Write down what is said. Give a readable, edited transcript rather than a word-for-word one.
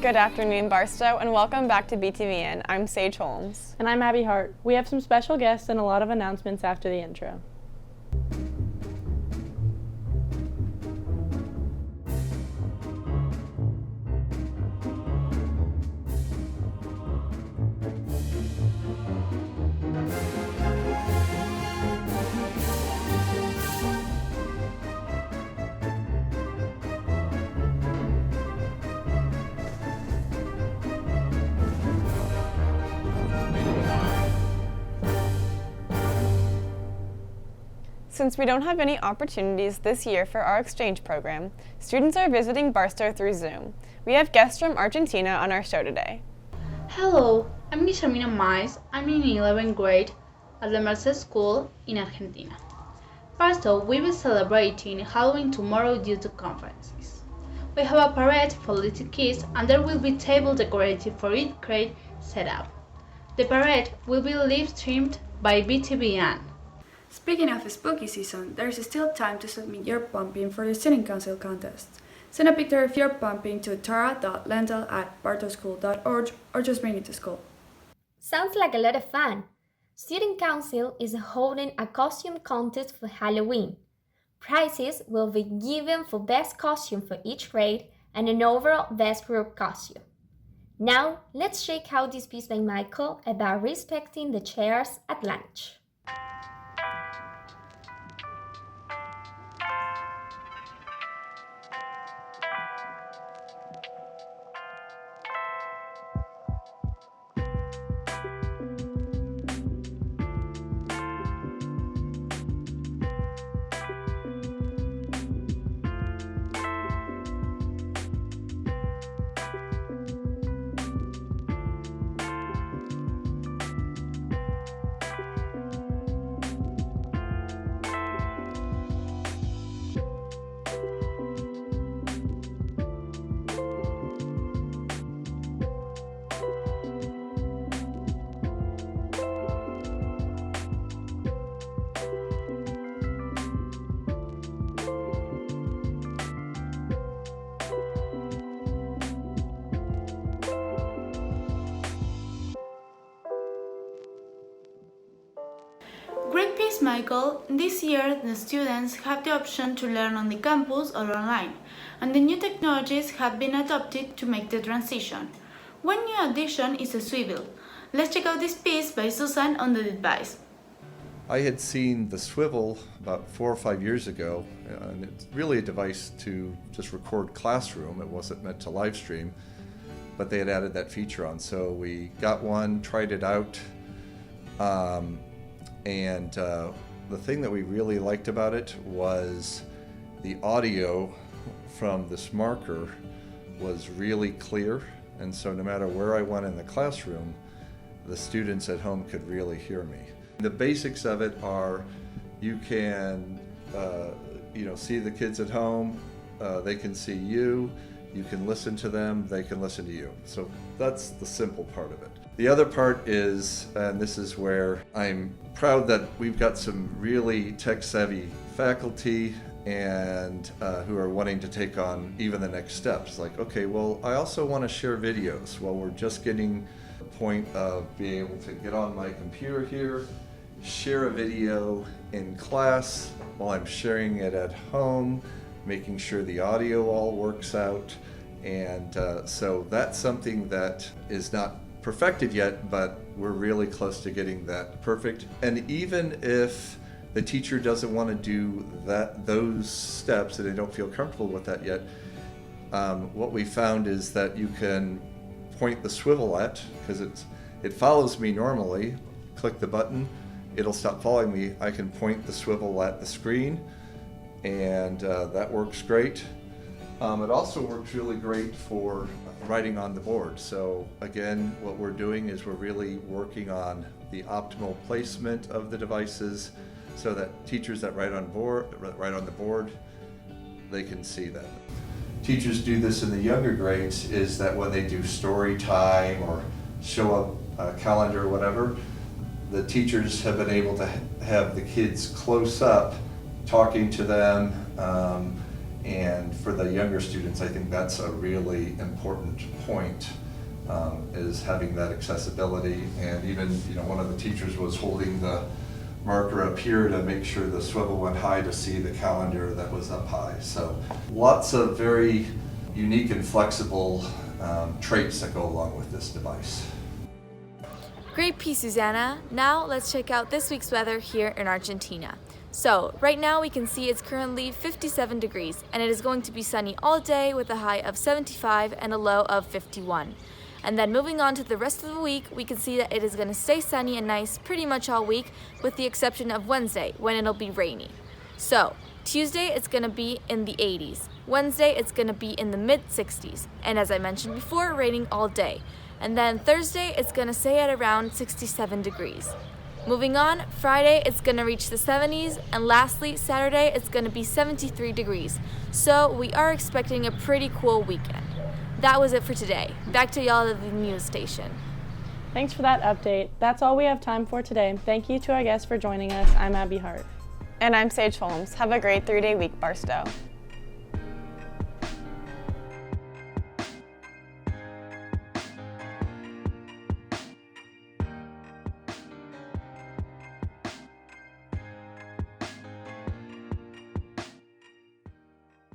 Good afternoon, Barstow, and welcome back to BTVN. I'm Sage Holmes. And I'm Abby Hart. We have some special guests and a lot of announcements after the intro. Since we don't have any opportunities this year for our exchange program, students are visiting Barstow through Zoom. We have guests from Argentina on our show today. Hello, I'm Guillermina Mais. I'm in 11th grade at the Merced School in Argentina. Barstow will be celebrating Halloween tomorrow due to conferences. We have a parade for little kids and there will be table decorated for each grade set up. The parade will be live streamed by BTVN. Speaking of spooky season, there is still time to submit your pumpkin for the Student Council contest. Send a picture of your pumpkin to tara.lentil@bartowschool.org or just bring it to school. Sounds like a lot of fun. Student Council is holding a costume contest for Halloween. Prizes will be given for best costume for each grade and an overall best group costume. Now, let's check out this piece by Michael about respecting the chairs at lunch. Great piece, Michael. This year, the students have the option to learn on the campus or online, and the new technologies have been adopted to make the transition. One new addition is a swivel. Let's check out this piece by Susan on the device. I had seen the swivel about 4 or 5 years ago, and it's really a device to just record classroom. It wasn't meant to live stream, but they had added that feature on. So we got one, tried it out, and the thing that we really liked about it was the audio from this marker was really clear, and so no matter where I went in the classroom, the students at home could really hear me. The basics of it are you can see the kids at home, they can see you, you can listen to them, they can listen to you. So that's the simple part of it. The other part is, and this is where I'm proud that we've got some really tech-savvy faculty and who are wanting to take on even the next steps. Like, okay, well, I also want to share videos. Well, we're just getting the point of being able to get on my computer here, share a video in class while I'm sharing it at home, making sure the audio all works out. And so that's something that is not perfected yet, but we're really close to getting that perfect. And even if the teacher doesn't want to do those steps and they don't feel comfortable with that yet, what we found is that you can point the swivel at, because it follows me normally, click the button, it'll stop following me. I can point the swivel at the screen, and that works great. It also works really great for writing on the board. So again, what we're doing is we're really working on the optimal placement of the devices so that teachers that write on the board, they can see that. Teachers do this in the younger grades is that when they do story time or show a calendar or whatever, the teachers have been able to have the kids close up talking to them, And for the younger students, I think that's a really important point, is having that accessibility. And even, one of the teachers was holding the marker up here to make sure the swivel went high to see the calendar that was up high. So lots of very unique and flexible traits that go along with this device. Great piece, Susanna. Now let's check out this week's weather here in Argentina. So right now we can see it's currently 57 degrees and it is going to be sunny all day with a high of 75 and a low of 51. And then moving on to the rest of the week, we can see that it is going to stay sunny and nice pretty much all week, with the exception of Wednesday, when it'll be rainy. So, Tuesday, it's going to be in the 80s. Wednesday, it's going to be in the mid-60s. And as I mentioned before, raining all day. And then Thursday, it's going to stay at around 67 degrees. Moving on, Friday, it's going to reach the 70s. And lastly, Saturday, it's going to be 73 degrees. So, we are expecting a pretty cool weekend. That was it for today. Back to y'all at the news station. Thanks for that update. That's all we have time for today. Thank you to our guests for joining us. I'm Abby Hart. And I'm Sage Holmes. Have a great 3-day week, Barstow.